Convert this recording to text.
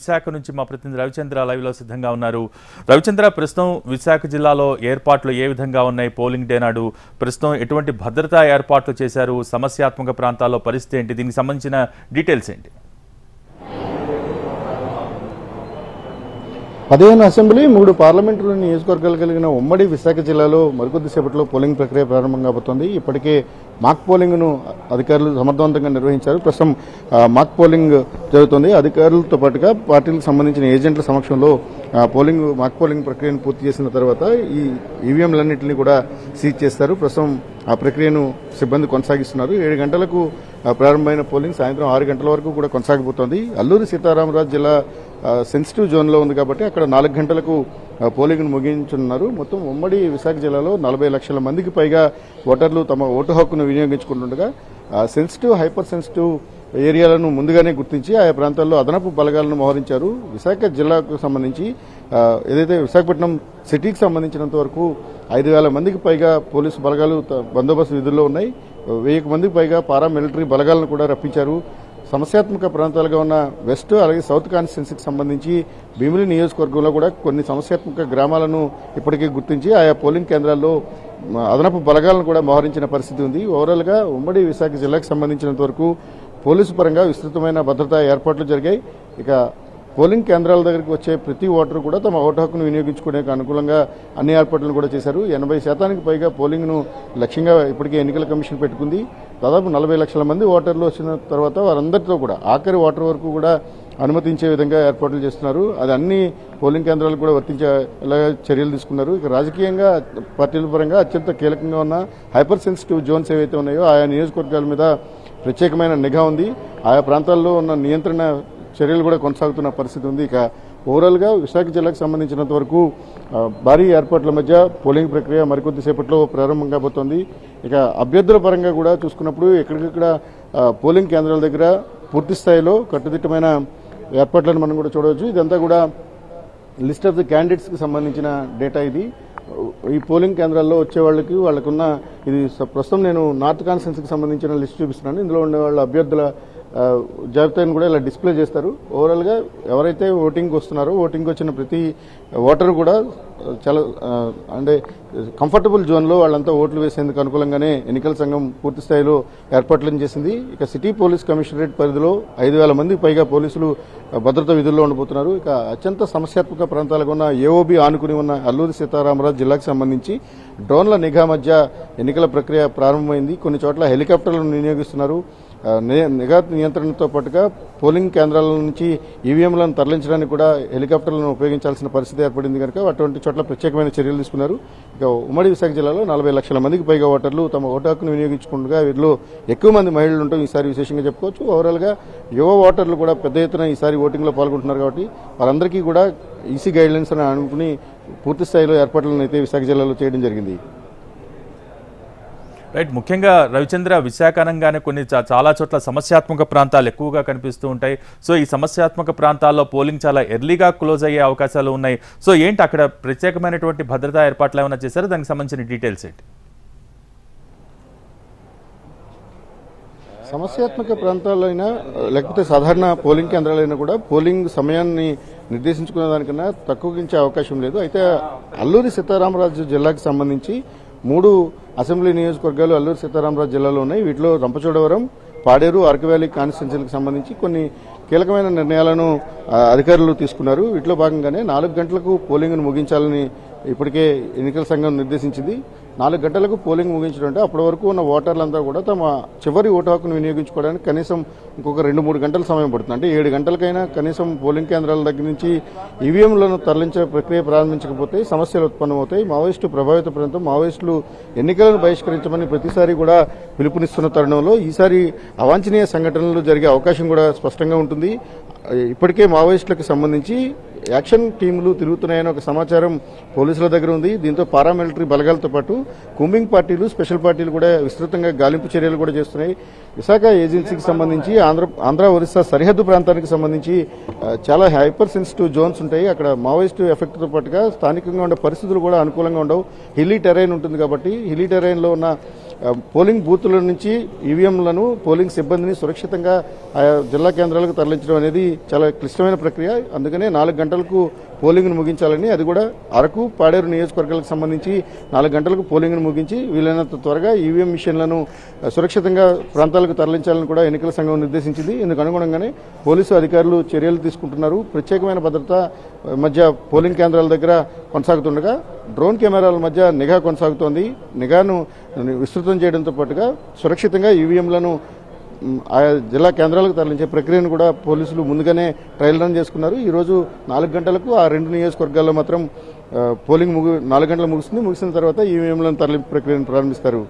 విశాఖ నుంచి మా ప్రతినిధి రవిచంద్ర లైవ్ లో సిద్ధంగా ఉన్నారు. రవిచంద్ర, ప్రస్తుతం విశాఖ జిల్లాలో ఏర్పాట్లు ఏ విధంగా ఉన్నాయి? పోలింగ్ డే నాడు ప్రస్తుతం ఎటువంటి భద్రతా ఏర్పాట్లు చేశారు? సమస్యాత్మక ప్రాంతాల్లో పరిస్థితి ఏంటి? దీనికి సంబంధించిన డీటెయిల్స్ ఏంటి? 15 అసెంబ్లీ 3 పార్లమెంటు నియోజకవర్గాలు కలిగిన ఉమ్మడి విశాఖ జిల్లాలో మరికొద్దిసేపట్లో పోలింగ్ ప్రక్రియ ప్రారంభం కాబోతోంది. ఇప్పటికే మాక్ పోలింగ్ను అధికారులు సమర్థవంతంగా నిర్వహించారు. ప్రస్తుతం మాక్ పోలింగ్ జరుగుతోంది. అధికారులతో పాటుగా పార్టీలకు సంబంధించిన ఏజెంట్ల సమక్షంలో మాక్ పోలింగ్ ప్రక్రియను పూర్తి చేసిన తర్వాత ఈ ఈవీఎంలన్నింటినీ కూడా సీజ్ చేస్తారు. ప్రస్తుతం ఆ ప్రక్రియను సిబ్బంది కొనసాగిస్తున్నారు. 7 గంటలకు ప్రారంభమైన పోలింగ్ సాయంత్రం 6 గంటల వరకు కూడా కొనసాగబోతోంది. అల్లూరి సీతారామరాజు జిల్లా సెన్సిటివ్ జోన్లో ఉంది కాబట్టి అక్కడ 4 గంటలకు పోలింగ్ను ముగించనున్నారు. మొత్తం ఉమ్మడి విశాఖ జిల్లాలో 40 లక్షల మందికి పైగా ఓటర్లు తమ ఓటు హక్కును వినియోగించుకుంటుండగా సెన్సిటివ్, హైపర్ సెన్సిటివ్ ఏరియాలను ముందుగానే గుర్తించి ఆయా ప్రాంతాల్లో అదనపు బలగాలను మోహరించారు. విశాఖ జిల్లాకు సంబంధించి ఏదైతే విశాఖపట్నం సిటీకి సంబంధించినంత వరకు 5,000 మందికి పైగా పోలీసు బలగాలు బందోబస్తు విధుల్లో ఉన్నాయి. 1000 మందికి పైగా పారామిలిటరీ బలగాలను కూడా రప్పించారు. సమస్యాత్మక ప్రాంతాలుగా ఉన్న వెస్ట్ అలాగే సౌత్ కాన్స్టిట్యున్సీకి సంబంధించి భీమిలి నియోజకవర్గంలో కూడా కొన్ని సమస్యాత్మక గ్రామాలను ఇప్పటికే గుర్తించి ఆయా పోలింగ్ కేంద్రాల్లో అదనపు బలగాలను కూడా మోహరించిన పరిస్థితి ఉంది. ఓవరాల్గా ఉమ్మడి విశాఖ జిల్లాకు సంబంధించినంత వరకు పోలీసు పరంగా విస్తృతమైన భద్రతా ఏర్పాట్లు జరిగాయి. ఇక పోలింగ్ కేంద్రాల దగ్గరికి వచ్చే ప్రతి ఓటరు కూడా తమ ఓటు హక్కును వినియోగించుకునే అనుకూలంగా అన్ని ఏర్పాట్లను కూడా చేశారు. 80% పైగా పోలింగ్ను లక్ష్యంగా ఇప్పటికే ఎన్నికల కమిషన్ పెట్టుకుంది. దాదాపు 40 లక్షల మంది ఓటర్లు వచ్చిన తర్వాత వారందరితో కూడా ఆఖరి ఓటర్ వరకు కూడా అనుమతించే విధంగా ఏర్పాట్లు చేస్తున్నారు. అది అన్ని పోలింగ్ కేంద్రాలకు కూడా వర్తించేలా చర్యలు తీసుకున్నారు. ఇక రాజకీయంగా పార్టీల పరంగా అత్యంత కీలకంగా ఉన్న హైపర్ సెన్సిటివ్ జోన్స్ ఏవైతే ఉన్నాయో ఆయా నియోజకవర్గాల మీద ప్రత్యేకమైన నిఘా ఉంది. ఆయా ప్రాంతాల్లో ఉన్న నియంత్రణ చర్యలు కూడా కొనసాగుతున్న పరిస్థితి ఉంది. ఇక ఓవరాల్గా విశాఖ జిల్లాకు సంబంధించినంత వరకు భారీ ఏర్పాట్ల మధ్య పోలింగ్ ప్రక్రియ మరికొద్దిసేపట్లో ప్రారంభం కాబోతోంది. ఇక అభ్యర్థుల పరంగా కూడా చూసుకున్నప్పుడు ఎక్కడికక్కడ పోలింగ్ కేంద్రాల దగ్గర పూర్తి స్థాయిలో కట్టుదిట్టమైన ఏర్పాట్లను మనం కూడా చూడవచ్చు. ఇదంతా కూడా లిస్ట్ ఆఫ్ ది క్యాండిడేట్స్కి సంబంధించిన డేటా ఇది. ఈ పోలింగ్ కేంద్రాల్లో వచ్చే వాళ్ళకున్న ఇది ప్రస్తుతం నేను నార్త్ కాన్స్టిట్యున్సీకి సంబంధించిన లిస్ట్ చూపిస్తున్నాను. ఇందులో ఉండే వాళ్ళ అభ్యర్థుల జాబితాను కూడా ఇలా డిస్ప్లే చేస్తారు. ఓవరాల్గా ఎవరైతే ఓటింగ్కి వస్తున్నారో ఓటింగ్కి వచ్చిన ప్రతి ఓటరు కూడా చాలా అంటే కంఫర్టబుల్ జోన్లో వాళ్ళంతా ఓట్లు వేసేందుకు అనుకూలంగానే ఎన్నికల సంఘం పూర్తి స్థాయిలో ఏర్పాట్లను చేసింది. ఇక సిటీ పోలీస్ కమిషనరేట్ పరిధిలో 5,000 మందికి పైగా పోలీసులు భద్రతా విధుల్లో ఉండబోతున్నారు. ఇక అత్యంత సమస్యాత్మక ప్రాంతాలుగా ఉన్న ఏఓబీ ఆనుకుని ఉన్న అల్లూరి సీతారామరాజు జిల్లాకు సంబంధించి డ్రోన్ల నిఘా మధ్య ఎన్నికల ప్రక్రియ ప్రారంభమైంది. కొన్ని చోట్ల హెలికాప్టర్లను వినియోగిస్తున్నారు. నిఘా నియంత్రణతో పాటుగా పోలింగ్ కేంద్రాల నుంచి ఈవీఎంలను తరలించడానికి కూడా హెలికాప్టర్లను ఉపయోగించాల్సిన పరిస్థితి ఏర్పడింది కనుక అటువంటి చోట్ల ప్రత్యేకమైన చర్యలు తీసుకున్నారు. ఇక ఉమ్మడి విశాఖ జిల్లాలో 40 లక్షల మందికి పైగా ఓటర్లు తమ ఓటు హక్కును వినియోగించుకుంటూ వీరిలో ఎక్కువ మంది మహిళలు ఉండటం ఈసారి విశేషంగా చెప్పుకోవచ్చు. ఓవరాల్గా యువ ఓటర్లు కూడా పెద్ద ఎత్తున ఈసారి ఓటింగ్లో పాల్గొంటున్నారు కాబట్టి వారందరికీ కూడా ఈసీ గైడ్లైన్స్ అని అనుకుని పూర్తి స్థాయిలో ఏర్పాట్లను అయితే విశాఖ జిల్లాలో చేయడం జరిగింది. రైట్, ముఖ్యంగా రవిచంద్ర, విశాఖ అనగానే కొన్ని చాలా చోట్ల సమస్యాత్మక ప్రాంతాలు ఎక్కువగా కనిపిస్తూ ఉంటాయి. సో ఈ సమస్యాత్మక ప్రాంతాల్లో పోలింగ్ చాలా ఎర్లీగా క్లోజ్ అయ్యే అవకాశాలు ఉన్నాయి. సో ఏంటి అక్కడ ప్రత్యేకమైనటువంటి భద్రతా ఏర్పాట్లు ఏమైనా చేశారు? దానికి సంబంధించిన డీటెయిల్స్ ఏంటి? సమస్యాత్మక ప్రాంతాలైనా లేకపోతే సాధారణ పోలింగ్ కేంద్రాలైనా కూడా పోలింగ్ సమయాన్ని నిర్దేశించుకునే దానికన్నా తక్కువగించే అవకాశం లేదు. అయితే అల్లూరి సీతారామరాజు జిల్లాకు సంబంధించి 3 అసెంబ్లీ నియోజకవర్గాలు అల్లూరి సీతారామరాజు జిల్లాలో ఉన్నాయి. వీటిలో రంపచోడవరం, పాడేరు, అరకు వ్యాలీ కాన్స్టిట్యున్సీలకు సంబంధించి కొన్ని కీలకమైన నిర్ణయాలను అధికారులు తీసుకున్నారు. వీటిలో భాగంగానే 4 గంటలకు పోలింగ్ను ముగించాలని ఇప్పటికే ఎన్నికల సంఘం నిర్దేశించింది. 4 గంటలకు పోలింగ్ ముగించడం అంటే అప్పటి వరకు ఉన్న ఓటర్లంతా కూడా తమ చివరి ఓటు హక్కును వినియోగించుకోవడానికి కనీసం ఇంకొక 2-3 గంటల సమయం పడుతుంది. అంటే 7 గంటలకైనా కనీసం పోలింగ్ కేంద్రాల దగ్గర నుంచి ఈవీఎంలను తరలించే ప్రక్రియ ప్రారంభించకపోతే సమస్యలు ఉత్పన్నమవుతాయి. మావోయిస్టు ప్రభావిత ప్రాంతం మావోయిస్టులు ఎన్నికలను బహిష్కరించమని ప్రతిసారి కూడా పిలుపునిస్తున్న తరుణంలో ఈసారి అవాంఛనీయ సంఘటనలు జరిగే అవకాశం కూడా స్పష్టంగా ఉంటుంది. ఇప్పటికే మావోయిస్టులకు సంబంధించి యాక్షన్ టీములు తిరుగుతున్నాయని ఒక సమాచారం పోలీసుల దగ్గర ఉంది. దీంతో పారామిలిటరీ బలగాలతో పాటు కూంబింగ్ పార్టీలు, స్పెషల్ పార్టీలు కూడా విస్తృతంగా గాలింపు చర్యలు కూడా చేస్తున్నాయి. విశాఖ ఏజెన్సీకి సంబంధించి ఆంధ్ర ఒరిస్సా సరిహద్దు ప్రాంతానికి సంబంధించి చాలా హైపర్ సెన్సిటివ్ జోన్స్ ఉంటాయి. అక్కడ మావోయిస్టు ఎఫెక్ట్తో పాటుగా స్థానికంగా ఉండే పరిస్థితులు కూడా అనుకూలంగా ఉండవు. హిల్లీ టెరైన్ ఉంటుంది కాబట్టి హిల్లీ టెరైన్లో ఉన్న పోలింగ్ బూతుల నుంచి ఈవీఎంలను పోలింగ్ సిబ్బందిని సురక్షితంగా ఆయా జిల్లా కేంద్రాలకు తరలించడం అనేది చాలా క్లిష్టమైన ప్రక్రియ. అందుకనే 4 గంటలకు పోలింగ్ను ముగించాలని, అది కూడా అరకు పాడేరు నియోజకవర్గాలకు సంబంధించి 4 గంటలకు పోలింగ్ను ముగించి వీలైనంత త్వరగా ఈవీఎం మిషన్లను సురక్షితంగా ప్రాంతాలకు తరలించాలని కూడా ఎన్నికల సంఘం నిర్దేశించింది. ఇందుకు అనుగుణంగానే పోలీసు అధికారులు చర్యలు తీసుకుంటున్నారు. ప్రత్యేకమైన భద్రత మధ్య పోలింగ్ కేంద్రాల దగ్గర కొనసాగుతుండగా డ్రోన్ కెమెరాల మధ్య నిఘా కొనసాగుతోంది. నిఘాను విస్తృతం చేయడంతో పాటుగా సురక్షితంగా ఈవీఎంలను ఆయా జిల్లా కేంద్రాలకు తరలించే ప్రక్రియను కూడా పోలీసులు ముందుగానే ట్రయల్ రన్ చేసుకున్నారు. ఈరోజు 4 గంటలకు ఆ 2 నియోజకవర్గాల్లో మాత్రం పోలింగ్ 4 గంటలు ముగిసిన తర్వాత ఈవీఎంలను తరలింపు ప్రక్రియను ప్రారంభిస్తారు.